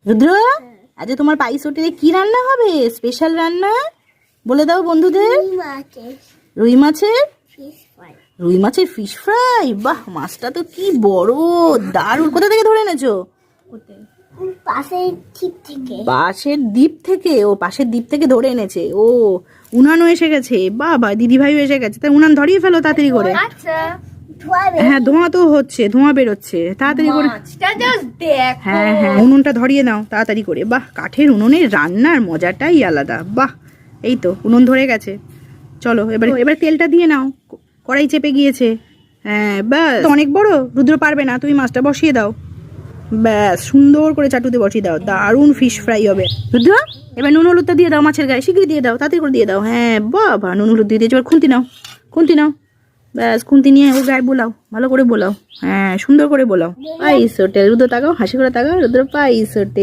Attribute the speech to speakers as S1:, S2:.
S1: রুদ্র, আজ তোমার পাইস হোটেলে কি রান্না হবে? স্পেশাল রান্না বলে দাও বন্ধুদের। রুই মাছের রুই মাছের ফিশ ফ্রাই। বাহ, মাছটা তো কি বড়, দারুণ। কোথা থেকে ধরে এনেছো? পাশের দ্বীপ থেকে। ও পাশের দ্বীপ থেকে ধরে এনেছে। ও উনানও এসে গেছে। বাবা, দিদি ভাইও এসে গেছে। তাই উনান ধরিয়ে ফেলো তাড়াতাড়ি করে। হ্যাঁ, ধোঁয়া তো হচ্ছে, ধোঁয়া বেরোচ্ছে, তাড়াতাড়ি করে। হ্যাঁ হ্যাঁ, উনুনটা ধরিয়ে নাও তাড়াতাড়ি করে। বাহ, কাঠের উনুনে রান্নার মজাটাই আলাদা। বাহ, এই তো উনুন ধরে গেছে। চলো এবার তেলটা দিয়ে নাও। কড়াই চেপে গিয়েছে। হ্যাঁ ব্যাস, অনেক বড়, রুদ্র পারবে না, তুমি মাছটা বসিয়ে দাও। ব্যাস, সুন্দর করে চাটুতে বসিয়ে দাও। দারুণ ফিশ ফ্রাই হবে। রুদ্র, এবার নুন হলুদটা দিয়ে দাও মাছের গায়ে, শীঘ্রই দিয়ে দাও, তাড়াতাড়ি করে দিয়ে দাও। হ্যাঁ বাবা, নুন হলুদ দিয়ে দিয়েছো। এবার খুন্তি নাও, খুন্তি নাও। ব্যাস, খুন্তি নিয়ে ওর গায়ে বোলাও, ভালো করে বোলাও। হ্যাঁ, সুন্দর করে বোলাও। পাইস হোটেল। রুদ্র তাকাও, হাসি করে তাকাও। রুদ্র পাইস হোটেল।